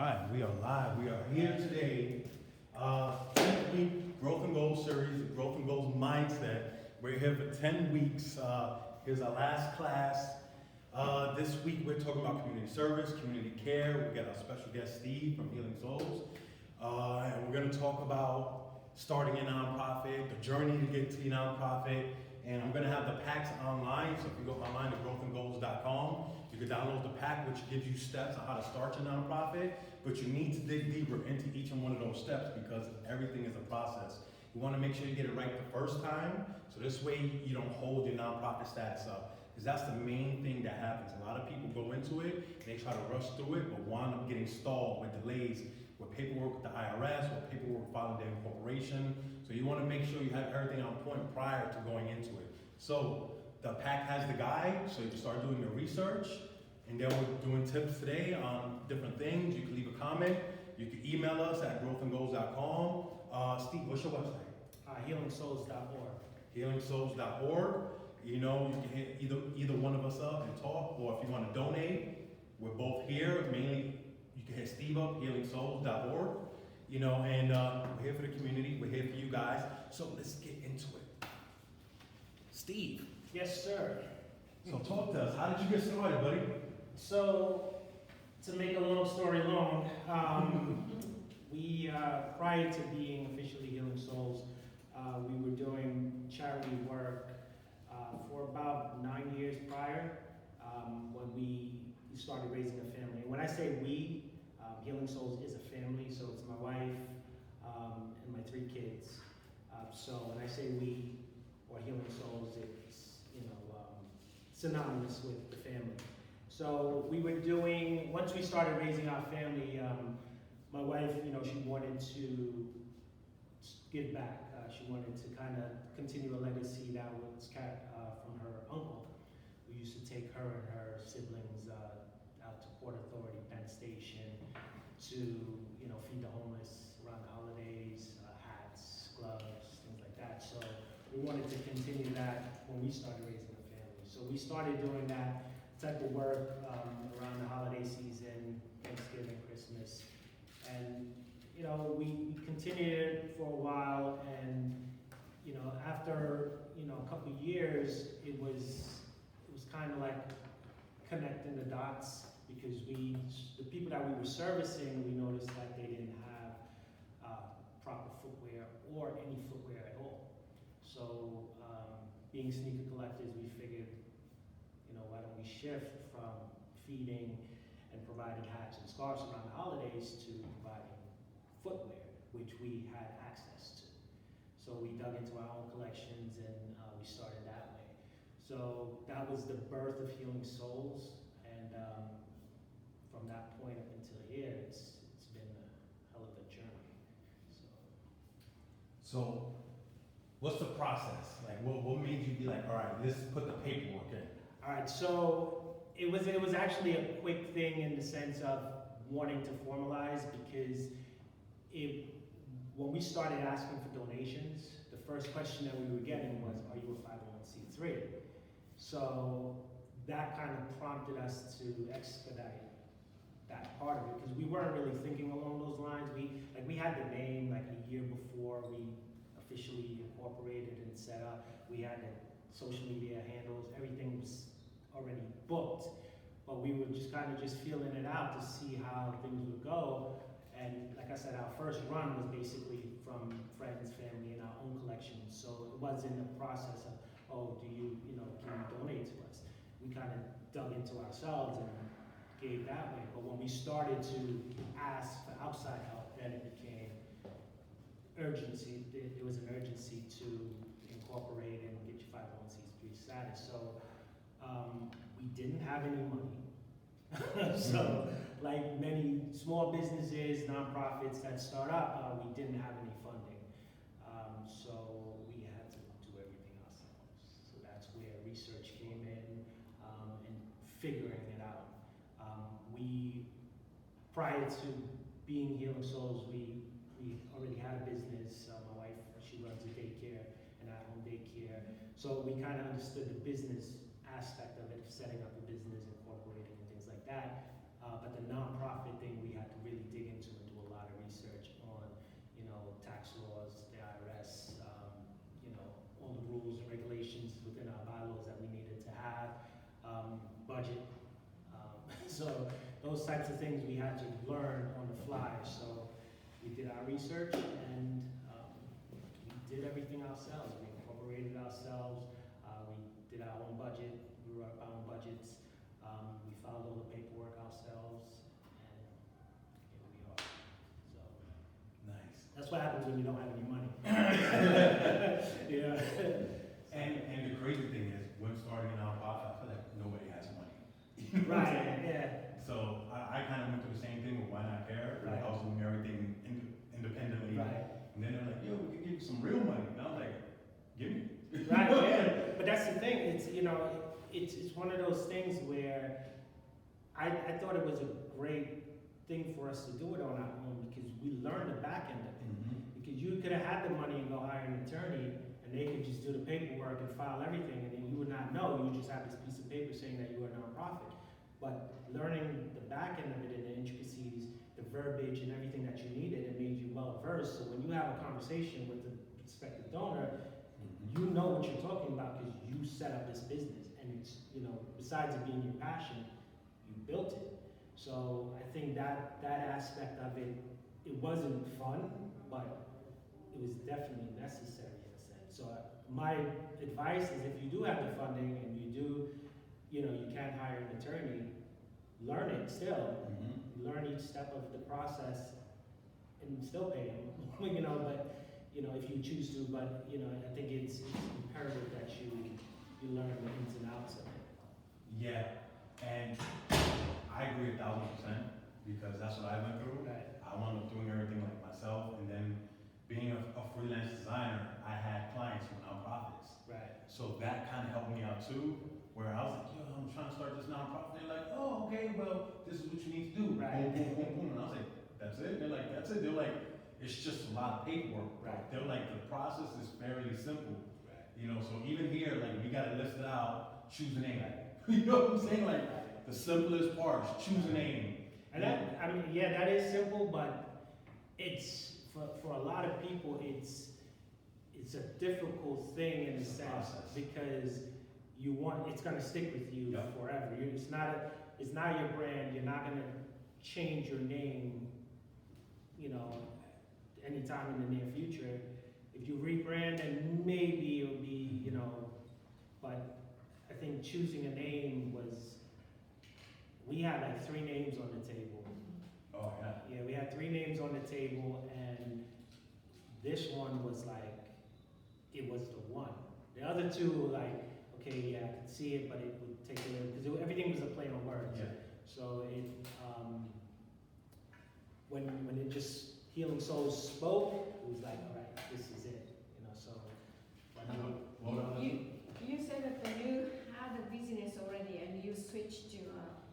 right, we are live. We are here today. 10th week Growth and Goals series, Growth and Goals Mindset. We're here for 10 weeks. Here's our last class. This week we're talking about community service, community care. We got our special guest Steve from Healing Souls. And we're going to talk about starting a nonprofit, the journey to get to your nonprofit. And I'm going to have the packs online, so if you go online to growthandgoals.com, you can download the pack, which gives you steps on how to start your nonprofit, but you need to dig deeper into each and one of those steps because everything is a process. You want to make sure you get it right the first time, so this way you don't hold your nonprofit status up, because that's the main thing that happens. A lot of people go into it, and they try to rush through it, but wind up getting stalled with delays, with paperwork with the IRS, with paperwork filing their incorporation. So you want to make sure you have everything on point prior to going into it. So the pack has the guide, so you can start doing your research. And then we're doing tips today on different things. You can leave a comment. You can email us at growthandgoals.com. Steve, what's your website? Healingsouls.org. Healingsouls.org. You know, you can hit either one of us up and talk, or if you want to donate, we're both here. Mainly, you can hit Steve up, healingsouls.org. You know, and we're here for the community. We're here for you guys. So let's get into it. Steve. Yes, sir. So talk to us. How did you get started, buddy? So, to make a long story long, we prior to being officially Healing Souls, we were doing charity work for about 9 years prior when we started raising a family. And when I say we, Healing Souls is a family, so it's my wife and my 3 kids. So when I say we or Healing Souls, it's synonymous with the family. So we were doing, once we started raising our family, my wife, she wanted to give back. She wanted to kind of continue a legacy that was from her uncle, who used to take her and her siblings out to Port Authority, Penn Station, to feed the homeless around the holidays, hats, gloves, things like that. So we wanted to continue that when we started raising a family. So we started doing that type of work around the holiday season, Thanksgiving, Christmas, and we continued it for a while. And after a couple of years, it was kind of like connecting the dots, because the people that we were servicing, we noticed that they didn't have proper footwear or any footwear at all. So being sneaker collectors, we figured, why don't we shift from feeding and providing hats and scarves around the holidays to providing footwear, which we had access to. So we dug into our own collections and we started that way. So that was the birth of Healing Souls, and from that point up until here, it's been a hell of a journey. So what's the process? Like, what made you be like, all right, let's put the paperwork in? All right, so it was actually a quick thing in the sense of wanting to formalize, because when we started asking for donations, the first question that we were getting was, are you a 501c3? So that kind of prompted us to expedite that part of it, because we weren't really thinking along those lines. We had the name like a year before we officially incorporated and set up. We had the social media handles, everything was already booked, but we were just kind of feeling it out to see how things would go. And like I said, our first run was basically from friends, family, and our own collections. So it wasn't a process of, oh, can you donate to us? We kind of dug into ourselves and gave that way. But when we started to ask for outside help, then it became urgency. There was an urgency to incorporate and get your 501c3 status. So we didn't have any money. So like many small businesses, nonprofits that start up, we didn't have any funding. So we had to do everything ourselves. So that's where research came in and figuring it out. Prior to being Healing Souls, we already had a business. My wife, she runs a daycare, an at-home daycare. So we kind of understood the business aspect of it, setting up a business, incorporating and things like that. But the nonprofit thing, we had to really dig So those types of things we had to learn on the fly. So we did our research and we did everything ourselves. We incorporated ourselves. We did our own budget. We wrote our own budgets. We filed all the paperwork ourselves, and here we are. So Nice. that's what happens when you don't have any money. Yeah. And the crazy thing is, when starting a nonprofit, I feel like nobody has money. Right. Yeah. So I kind of went through the same thing with Why Not Care. Right. I was doing everything independently. Right. And then they're like, yo, we can give you some real money. And I was like, give me. Right. Yeah. But that's the thing. It's it's one of those things where I thought it was a great thing for us to do it on our own because we learned the back end of it. Mm-hmm. Because you could have had the money and go hire an attorney and they could just do the paperwork and file everything and then you would not know. You just have this piece of paper saying that you are a nonprofit. But learning the back end of it and the intricacies, the verbiage and everything that you needed, it made you well versed. So when you have a conversation with the prospective donor, you know what you're talking about because you set up this business. And it's, besides it being your passion, you built it. So I think that aspect of it, it wasn't fun, but it was definitely necessary in a sense. So my advice is if you do have the funding and you do, you can't hire an attorney, learn it still. Mm-hmm. Learn each step of the process and still pay them, but, if you choose to, but, I think it's imperative that you learn the ins and outs of it. Yeah, and I agree 1,000% because that's what I went through. Right. I wound up doing everything like myself, and then being a freelance designer, I had clients with nonprofits. Right. So that kind of helped me out too, where I was like, yo, I'm trying to start this nonprofit. They're like, oh, okay, well, this is what you need to do. Right. Boom, boom, boom, boom. And I was like, that's it? They're like, that's it. They're like, it's just a lot of paperwork. Right. They're like, the process is fairly simple. Right. So even here, like, we got to list it out, choose a name. You know what I'm saying? Like, the simplest part is choose a name. And that is simple, but it's, for a lot of people, it's a difficult thing in a sense Process. because it's gonna stick with you Yep. forever. It's not your brand, you're not gonna change your name, anytime in the near future. If you rebrand, then maybe it'll be, but I think choosing a name we had like 3 names on the table. Oh, yeah. Yeah, we had 3 names on the table, and this one was like, it was the one. The other 2 were like, okay, yeah, I could see it, but it would take a little, because everything was a play on words. Yeah. So when it just Healing Souls spoke, it was like, all right, this is it, so. You said that when you had a business already and you switched to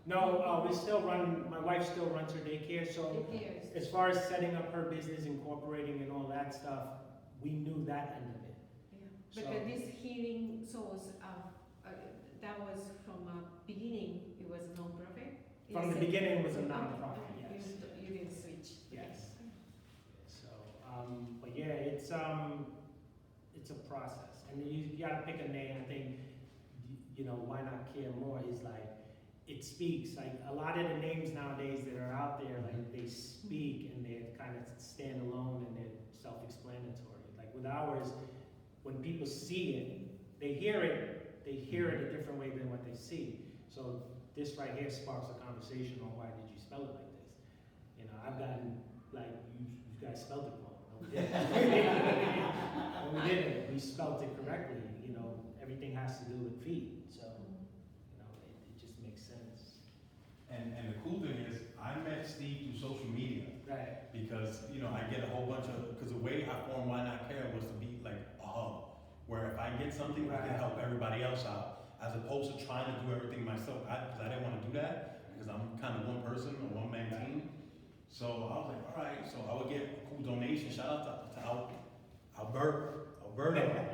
No, we still run, my wife still runs her daycare, so years. as far as setting up her business, incorporating and all that stuff, we knew that end of it. Yeah. But this Healing Souls, that was from beginning, it was non-profit? From the beginning, it was a non-profit, yes. You didn't switch? Yes. So, but yeah, it's a process, and you gotta pick a name. I think, Why Not Care More is like, it speaks, like a lot of the names nowadays that are out there, like they speak and they kind of stand alone and they're self-explanatory. Like with ours, when people see it, they hear it a different way than what they see. So this right here sparks a conversation on why did you spell it like this? I've gotten like, you guys spelled it wrong. No, we didn't. No, we didn't. We spelled it correctly. Everything has to do with feet. So, it just makes sense. And the cool thing is, I met Steve through social media. Right. Because, I get a whole bunch of, because the way I formed Why Not Care was to be like a hub, where if I get something, I can help everybody else out, as opposed to trying to do everything myself. I didn't want to do that, because I'm kind of one person, a one-man team. So I was like, all right, so I would get a cool donation. Shout out to Alberto,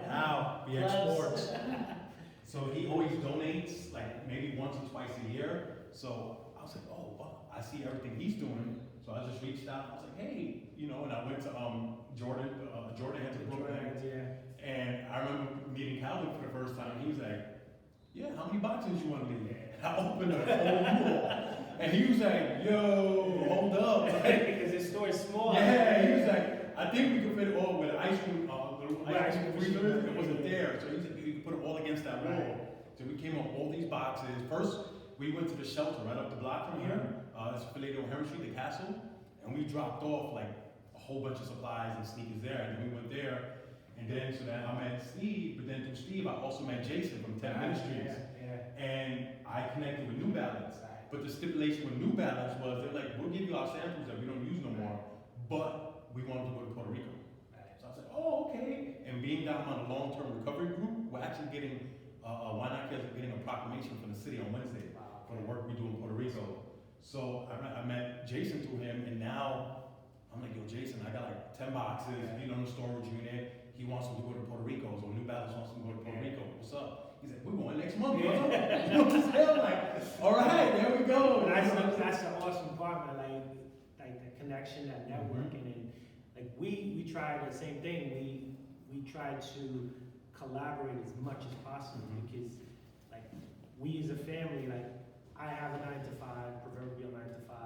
Al, BX Sports. So he always donates, like maybe once or twice a year. So I was like, oh, wow, I see everything he's doing. So I just reached out. I was like, hey, and I went to Jordan had to Brooklyn. Yeah. And I remember meeting Calvin for the first time. He was like, yeah, how many boxes you want to leave? And I opened a whole wall. And he was like, yo, hold up. Because his store is small. Yeah, he was like, I think we could fit it all with ice cream, little Right, ice cream ice cream freezers. machine. It wasn't there, so he said we could put it all against that wall. Right. So we came up with all these boxes. First, we went to the shelter right up the block from here. It's affiliated with Henry Street, the Castle, and we dropped off like a whole bunch of supplies and sneakers there. And then we went there, and then so then I met Steve, but then through Steve I also met Jason from 10 Ministries, and I connected with New Balance. But the stipulation with New Balance was they're like, we'll give you our samples that we don't use no more, but we want to go to Puerto Rico. So I said, oh, okay. And being down on a long-term recovery group, we're actually getting, Why Not Kids are getting a proclamation from the city on Wednesday for the work we do in Puerto Rico. So I met Jason through him, and now I'm like, yo, Jason, I got like 10 boxes, you know, in the storage unit. He wants them to go to Puerto Rico, so New Balance wants them to go to Puerto Rico. What's up? He's like, we're going next month, brother. You know what I'm saying? Like, all right, there we go. That's the awesome part, man. Like the connection, that networking, and like we try the same thing. We try to collaborate as much as possible because like we as a family, like I have a 9 to 5, proverbial 9 to 5.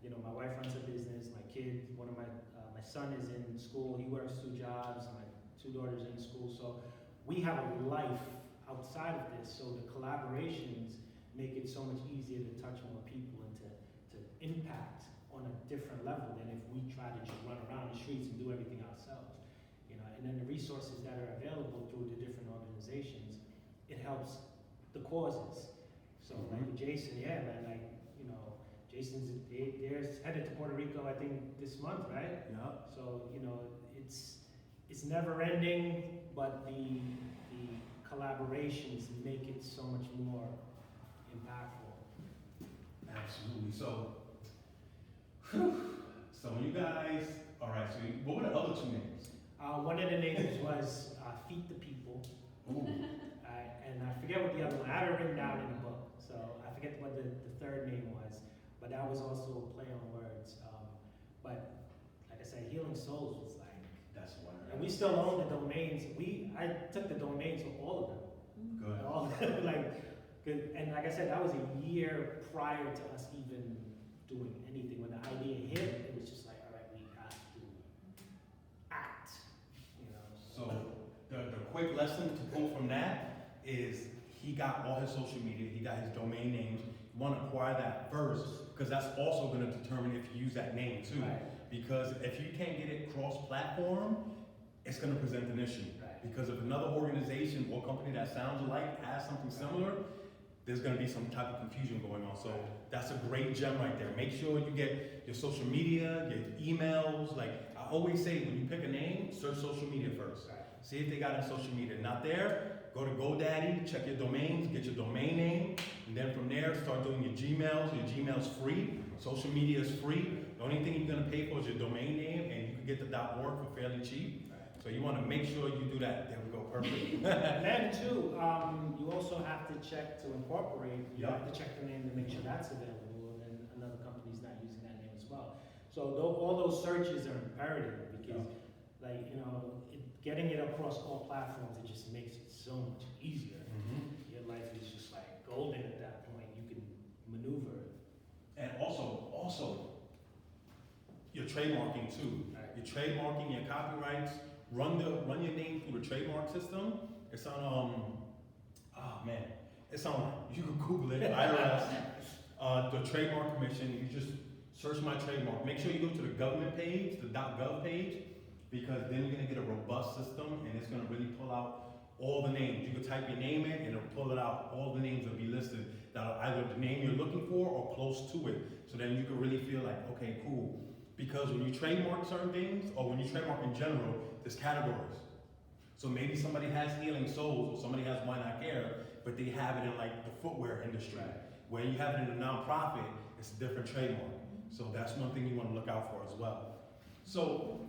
You know, my wife runs a business. My kid, my son is in school. He works 2 jobs. My 2 daughters are in school. So we have a life outside of this. So the collaborations make it so much easier to touch more people and to impact on a different level than if we try to just run around the streets and do everything ourselves. You know, and then the resources that are available through the different organizations, it helps the causes. So like with Jason, yeah, man, like, you know, they're headed to Puerto Rico, I think, this month, right? Yeah. So, you know, it's never ending, but the collaborations make it so much more impactful. Absolutely. So, so when you guys, all right, so what were the other 2 names? One of the names was Feed the People. Ooh. And I forget what the other one, I have it written down in the book, so I forget what the 3rd name was, but that was also a play on words. But like I said, Healing Souls was like, That's wonderful. and we still own the domains. I took the domains for all of them. Good. All of them, and like I said, that was a year prior to us even doing anything. When the idea hit, it was just like, all right, we have to act. You know. So the quick lesson to pull from that is he got all his social media, he got his domain names. You want to acquire that first, because that's also going to determine if you use that name too. Right. Because if you can't get it cross-platform, it's going to present an issue. Right. Because if another organization or company that sounds alike has something similar, there's going to be some type of confusion going on. So that's a great gem right there. Make sure you get your social media, your emails. Like I always say, when you pick a name, search social media first. Right. See if they got it in social media. Not there, go to GoDaddy, check your domains, get your domain name, and then from there, start doing your Gmails. Your Gmail's free. Social media is free. The only thing you're going to pay for is your domain name, and you can get the .org for fairly cheap. So you want to make sure you do that. There we go, perfect. And then too, you also have to check to incorporate. You have to check the name to make sure that's available, and another company's not using that name as well. So all those searches are imperative because, like, you know, getting it across all platforms, it just makes it so much easier. Your life is just like golden at that point. You can maneuver. And also, your trademarking too. Right. Your trademarking, your copyrights. Run your name through the trademark system. It's on it's on, you can Google it, IRS, the Trademark Commission. You just search my trademark. Make sure you go to the government page, the .gov page, because then you're gonna get a robust system and it's gonna really pull out all the names. You can type your name in and it'll pull it out. All the names will be listed that are either the name you're looking for or close to it. So then you can really feel like, okay, cool. Because when you trademark certain things, or when you trademark in general, there's categories. So maybe somebody has Healing Souls, or somebody has Why Not Care, but they have it in like the footwear industry. When you have it in a nonprofit, it's a different trademark. So that's one thing you want to look out for as well. So,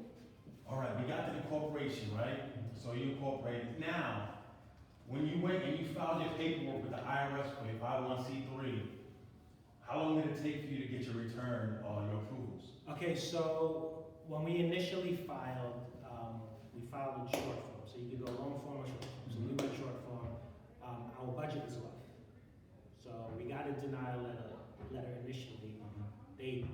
all right, we got the incorporation, right? So you incorporated. Now, when you went and you filed your paperwork with the IRS for your 501c3, how long did it take for you to get your return or your approvals? Okay, so when we initially filed, we filed in short form. So you could go long form or short form. So we went short form. Our budget was low. So we got a denial letter initially. They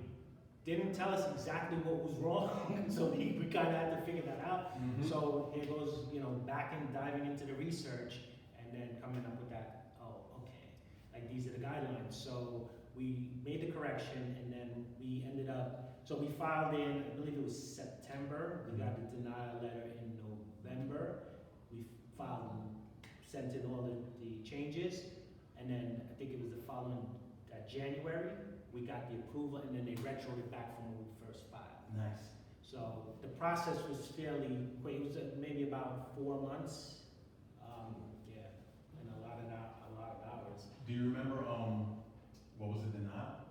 didn't tell us exactly what was wrong, so we kind of had to figure that out. So here goes, back and diving into the research and then coming up with that, oh, okay, like these are the guidelines. So we made the correction and then we ended up, so we filed in, I believe it was September, we got the denial letter in November. We filed and sent in all the changes, and then I think it was the following, January, we got the approval and then they retroed it back from when we first filed. Nice. So the process was fairly quick. It was maybe about 4 months. Yeah, and a lot of hours. Do you remember, what was it denied?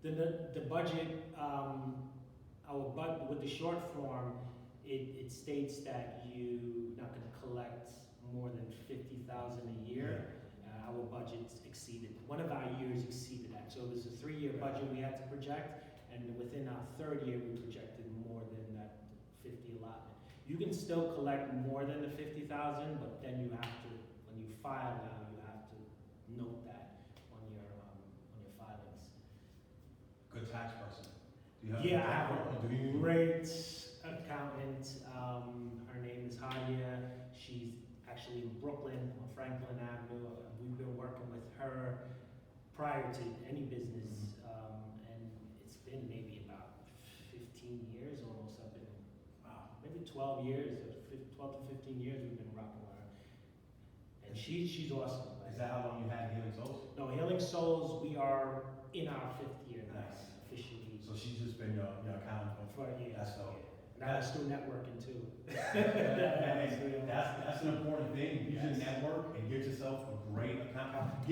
The budget, with the short form, it states that you're not gonna collect more than 50,000 a year. Our budgets exceeded, one of our years exceeded that. So it was a 3-year budget we had to project, and within our 3rd year, we projected more than that 50 allotment. You can still collect more than the 50,000, but then you have to, when you file now, you have to note that on your filings. Good tax person. Do you have Yeah, I have or do a you? great accountant. Her name is Haya. She's actually in Brooklyn on Franklin Avenue. We've been working with her prior to any business, and it's been maybe about 15 years almost. I've been, maybe 12 years, 12 to 15 years we've been rocking with her. And she's awesome. Is that how long you had Healing Souls? No, Healing Souls, we are in our 5th year now, Nice. officially. So she's just been your accountant for. For, yeah, That's dope. yeah. Now let's do networking too. That's an important thing. Use your Yes. network and get yourself a great accountant.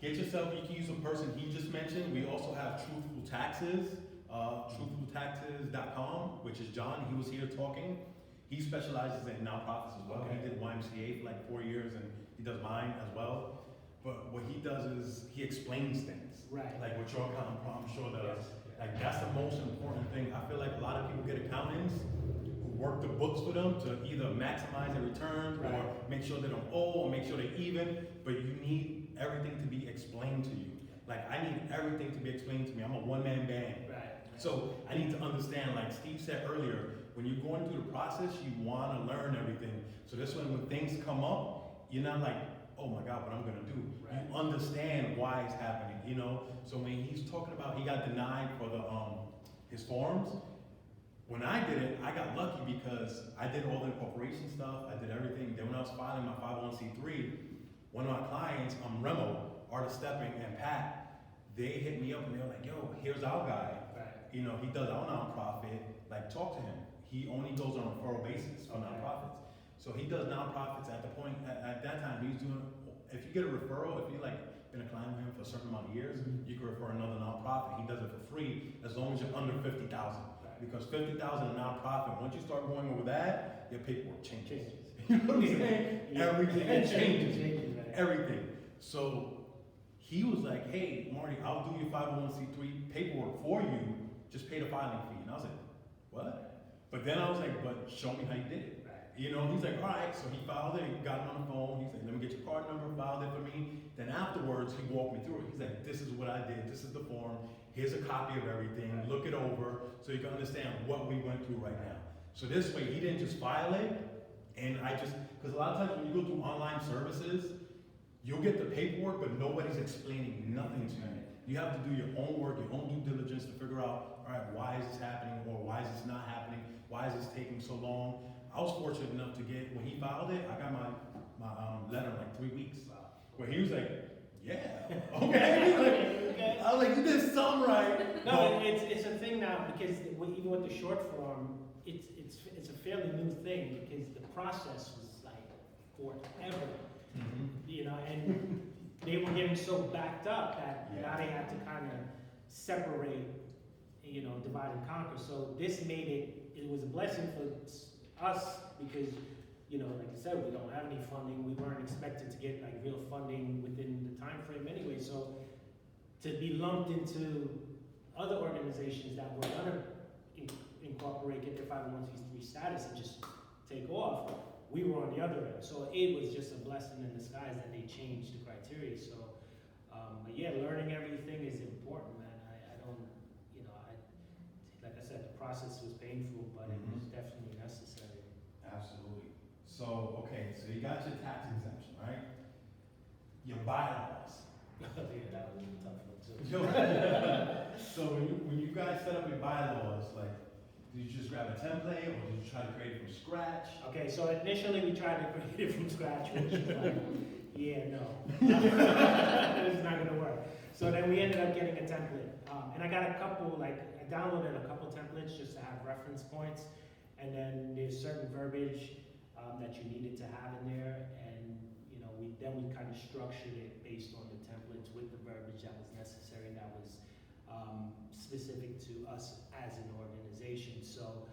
Get yourself, you can use a person he just mentioned. We also have Truthful Taxes, truthfultaxes.com, which is John. He was here talking. He specializes in nonprofits as well. Okay. He did YMCA for like 4 years and he does mine as well. But what he does is he explains things. Right. Like what your accountant, I'm sure does. Yes. Like that's the most important thing. I feel like a lot of people get accountants who work the books for them to either maximize their returns or Right. make sure they don't owe or make sure they're even, but you need everything to be explained to you. Like I need everything to be explained to me. I'm a one-man band. Right. So I need to understand, like Steve said earlier, when you're going through the process, you want to learn everything. So this way, when things come up, you're not like, oh my God, what I'm gonna do. Right. You understand why it's happening, So when he's talking about he got denied for the his forms, when I did it, I got lucky because I did all the incorporation stuff, I did everything. Then when I was filing my 501c3, one of my clients, Remo, Artist Stepping, and Pat, they hit me up and they were like, yo, here's our guy. Right. He does our nonprofit, like talk to him. He only goes on a referral basis for nonprofits. So he does nonprofits at the point, at that time, he was doing, if you get a referral, if you like been a client with him for a certain amount of years, you can refer another nonprofit. He does it for free as long as you're under 50,000. Because 50,000 a nonprofit, once you start going over that, your paperwork changes. You know what I'm saying? Everything changes. Everything. So he was like, hey, Marty, I'll do your 501c3 paperwork for you, just pay the filing fee. And I was like, what? But then I was like, but show me how you did it. He's like, all right, so he filed it, got him on the phone, he's like, let me get your card number, filed it for me. Then afterwards, he walked me through it. He's like, this is what I did, this is the form, here's a copy of everything, look it over, so you can understand what we went through right now. So this way, he didn't just file it, and because a lot of times when you go through online services, you'll get the paperwork, but nobody's explaining nothing to you. You have to do your own work, your own due diligence to figure out, all right, why is this happening, or why is this not happening, why is this taking so long? I was fortunate enough to get, when he filed it, I got my letter in like 3 weeks. Where he was like, yeah, okay. I was like, you did something right. No, it's a thing now because even with the short form, it's a fairly new thing because the process was like forever. And they were getting so backed up that now they had to kind of separate, divide and conquer. So this made it was a blessing for us because, like I said, we don't have any funding. We weren't expected to get like real funding within the time frame anyway. So to be lumped into other organizations that were gonna incorporate, get their 501c3 status and just take off, we were on the other end. So it was just a blessing in disguise that they changed the criteria. So, but yeah, learning everything is important, man. I don't, So, okay, so you got your tax exemption, right? Your bylaws. Yeah, that was a tough one too. So when you guys set up your bylaws, like, did you just grab a template or did you try to create it from scratch? Okay, so initially we tried to create it from scratch, which is like, yeah, no. It's not gonna work. So then we ended up getting a template. And I got a couple, like, I downloaded a couple templates just to have reference points. And then there's certain verbiage that you needed to have in there. And, you know, we kind of structured it based on the templates with the verbiage that was necessary, that was specific to us as an organization. So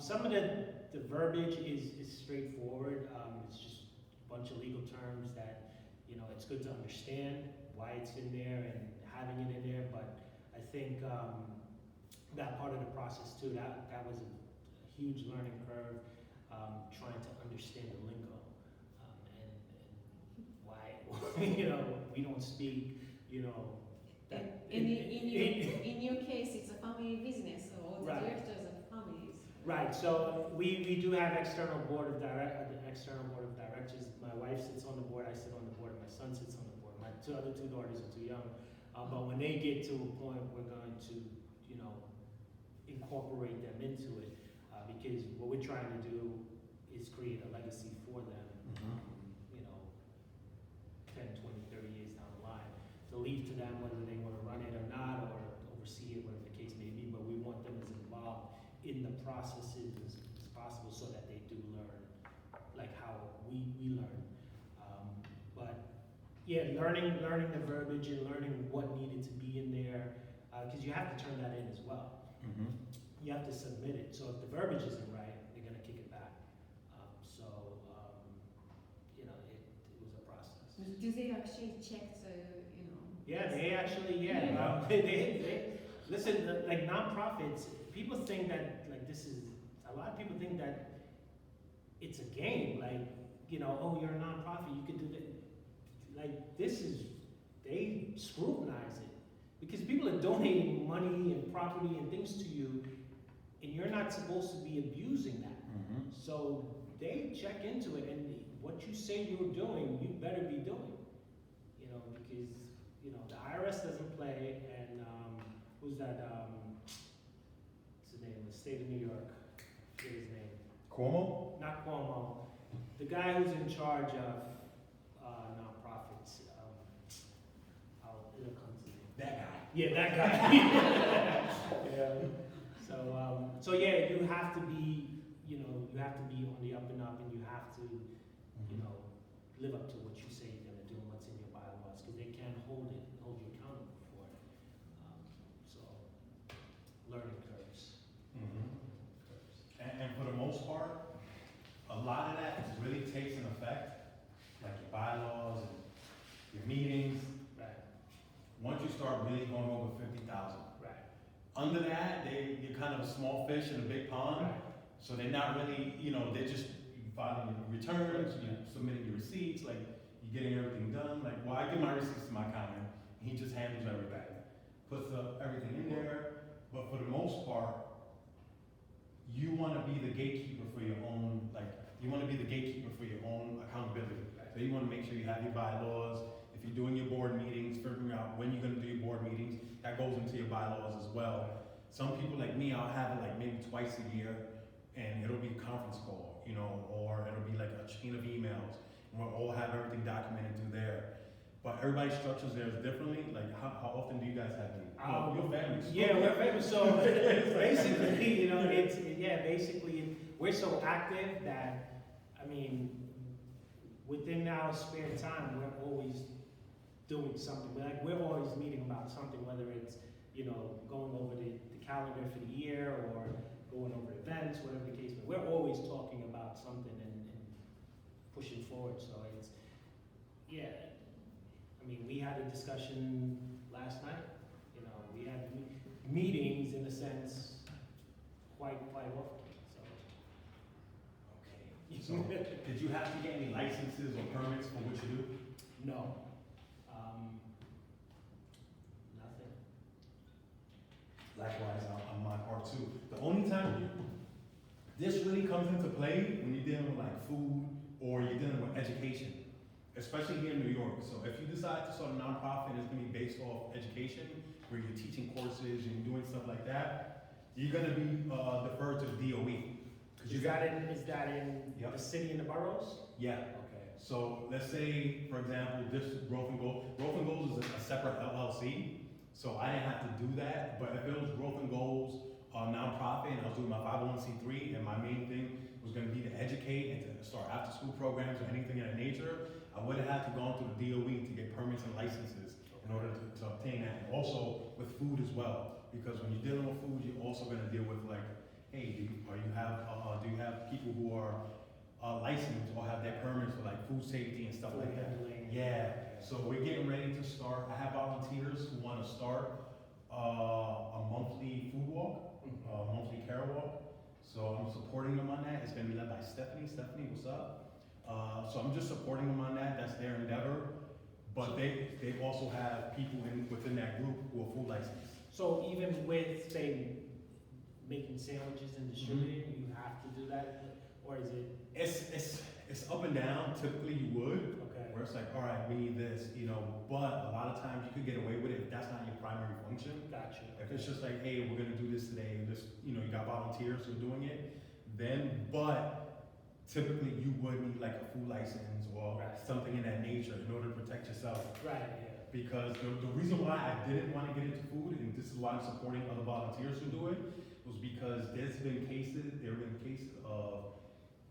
some of the verbiage is straightforward. It's just a bunch of legal terms that, you know, it's good to understand why it's in there and having it in there. But I think that part of the process too, that was a huge learning curve, trying to understand the lingo and why, you know, we don't speak, you know. That In your case, it's a family business, so all the Right. directors are families. Right, so we do have external board of directors. My wife sits on the board, I sit on the board, my son sits on the board. My other two daughters are too young, but when they get to a point, we're going to, you know, incorporate them into it, because what we're trying to do is create a legacy for them, you know, 10, 20, 30 years down the line, to leave to them whether they want to run it or not, or oversee it, whatever the case may be, but we want them as involved in the processes as possible so that they do learn, like how we learn. But yeah, learning the verbiage and learning what needed to be in there, because you have to turn that in as well. You have to submit it. So if the verbiage isn't right, they're gonna kick it back. You know, it was a process. Do they actually check the, you know? Yeah, they actually, Yeah. they listen, like nonprofits, people think that, like, a lot of people think that it's a game, like, you know, oh, you're a nonprofit, you can do that. Like, they scrutinize it. Because people are donating money and property and things to you, and you're not supposed to be abusing that. So they check into it, and what you say you're doing, you better be doing. You know, because, you know, the IRS doesn't play, and who's that, what's his name, the state of New York, forget his name. Cuomo? Not Cuomo, the guy who's in charge of nonprofits, it'll come to me. That guy. Yeah, that guy. Yeah. So yeah, you have to be, you know, you have to be on the up and up, and you have to, you know, live up to what you say you're gonna do and what's in your bylaws, because they can't hold you accountable for it. So, learning curves. And for the most part, a lot of that really takes an effect, like your bylaws and your meetings. Right. Once you start really going over 50,000. Right. Under that, you're kind of a small fish in a big pond. Right. So they're not really, you know, they're just filing your returns, you're submitting your receipts, like you're getting everything done. Like, well, I give my receipts to my accountant, and he just handles everything, puts everything in there. But for the most part, you want to be the gatekeeper for your own, like, you want to be the gatekeeper for your own accountability. So you want to make sure you have your bylaws. If you're doing your board meetings, figuring out when you're going to do your board meetings, that goes into your bylaws as well. Some people like me, I'll have it like maybe twice a year, and it'll be a conference call, you know, or it'll be like a chain of emails, and we'll all have everything documented through there. But everybody structures theirs differently. Like, how often do you guys have meetings? Your families. Yeah, we're famous. So basically, you know, basically we're so active that, I mean, within our spare time, we're always doing something. We're always meeting about something, whether it's, you know, going over the calendar for the year or going over events, whatever the case. But we're always talking about something and pushing forward. So it's, yeah. I mean, we had a discussion last night. You know, we had meetings in a sense quite often. So. Okay. So, did you have to get any licenses or permits for what you do? No. Nothing. Likewise, on my part too. The only time This really comes into play when you're dealing with like food or you're dealing with education, especially here in New York. So if you decide to start a nonprofit and it's gonna be based off education, where you're teaching courses and doing stuff like that, you're gonna be deferred to the DOE. Is that in Yep. the city and the boroughs? Yeah. Okay. So let's say, for example, this Growth and Goals is a separate LLC. So I didn't have to do that, but if it was Growth and Goals nonprofit and I was doing my 501c3 and my main thing was gonna be to educate and to start after school programs or anything of that nature, I would have had to go through the DOE to get permits and licenses in order to obtain that. And also with food as well, because when you're dealing with food, you're also gonna deal with like, hey, do you have people who are licensed or have their permits for like food safety and stuff like that? Yeah, so we're getting ready to start. I have volunteers who wanna start a monthly food walk, a monthly care walk. So I'm supporting them on that. It's gonna be led by Stephanie. Stephanie, what's up? So I'm just supporting them on that. That's their endeavor. But they also have people within that group who are food licensed. So even with, say, making sandwiches and distributing, you have to do that, or is it? It's up and down. Typically you would, Okay. where it's like, all right, we need this, but a lot of times you could get away with it if that's not your primary function. Gotcha. If it's just like, hey, we're gonna do this today, and just, you got volunteers who are doing it, but typically you would need like a food license or Right. something in that nature in order to protect yourself. Right, yeah. Because the reason why I didn't want to get into food, and this is why I'm supporting other volunteers who do it, was because there have been cases of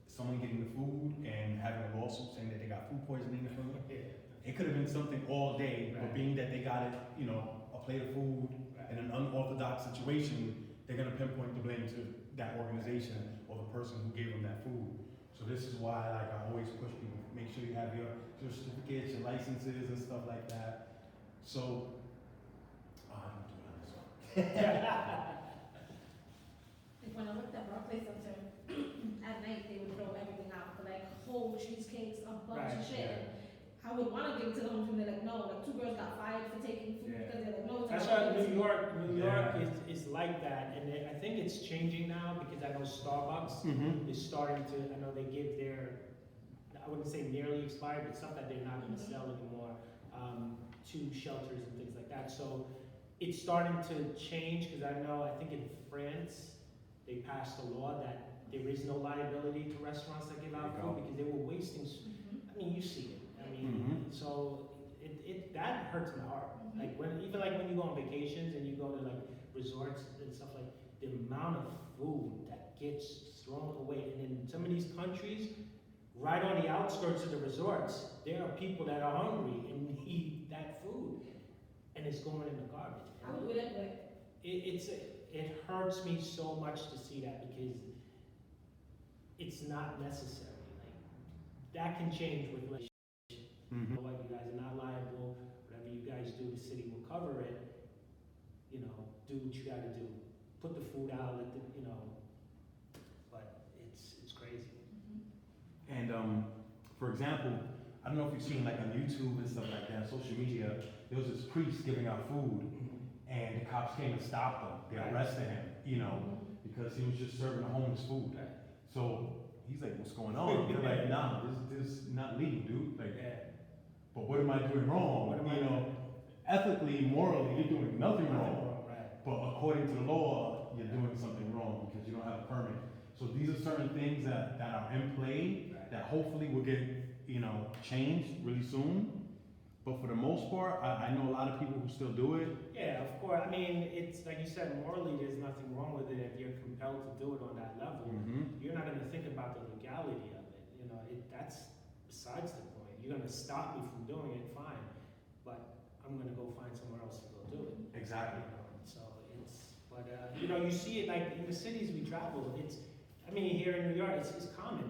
someone getting the food and having a lawsuit saying that they got food poisoning. Yeah. It could have been something all day, Right. but being that they got it, a plate of food in an unorthodox situation, they're gonna pinpoint the blame to that organization or the person who gave them that food. So this is why, I always push people, make sure you have your certificates, your licenses and stuff like that. So, I'm doing this one. Like when I worked at Barclays Center, at night they would throw everything out for like whole cheesecakes, a bunch Right, of shit. yeah. And I would want to give it to them, and they're like, no. Like 2 girls got fired for taking food Yeah. because they're like, no. That's it's not why New York Yeah. is like that, and I think it's changing now because I know Starbucks is starting to, I know they give their, I wouldn't say nearly expired, but stuff that they're not gonna sell anymore, to shelters and things like that. So it's starting to change, because I know, I think in France, they passed a law that there is no liability to restaurants that give out There you food because they were wasting, I mean, you see it. I mean, so that hurts my heart. Like when you go on vacations and you go to like resorts and stuff, like the amount of food that gets thrown away. And in some of these countries, right on the outskirts of the resorts, there are people that are hungry and need that food, and it's going in the garbage. I would do that, but It hurts me so much to see that, because it's not necessary. Like that can change with legislation. You know what, you guys are not liable. Whatever you guys do, the city will cover it. Do what you gotta do. Put the food out, but it's crazy. And for example, I don't know if you've seen like on YouTube and stuff like that, social media, there was this priest giving out food and the cops came and stopped him. They Right. arrested him, because he was just serving the homeless food. Right. So he's like, what's going on? They're like, nah, this is not legal, dude. Like, but what am I doing wrong? What am I doing? Ethically, morally, you're doing nothing wrong. Right. But according to the law, you're doing something wrong because you don't have a permit. So these are certain things that are in play that hopefully will get, changed really soon. But for the most part, I know a lot of people who still do it. Yeah, of course. I mean, it's like you said, morally, there's nothing wrong with it if you're compelled to do it on that level. You're not going to think about the legality of it. That's besides the point. You're going to stop me from doing it, fine. But I'm going to go find somewhere else to go do it. Exactly. You see it like in the cities we travel. Here in New York, it's common.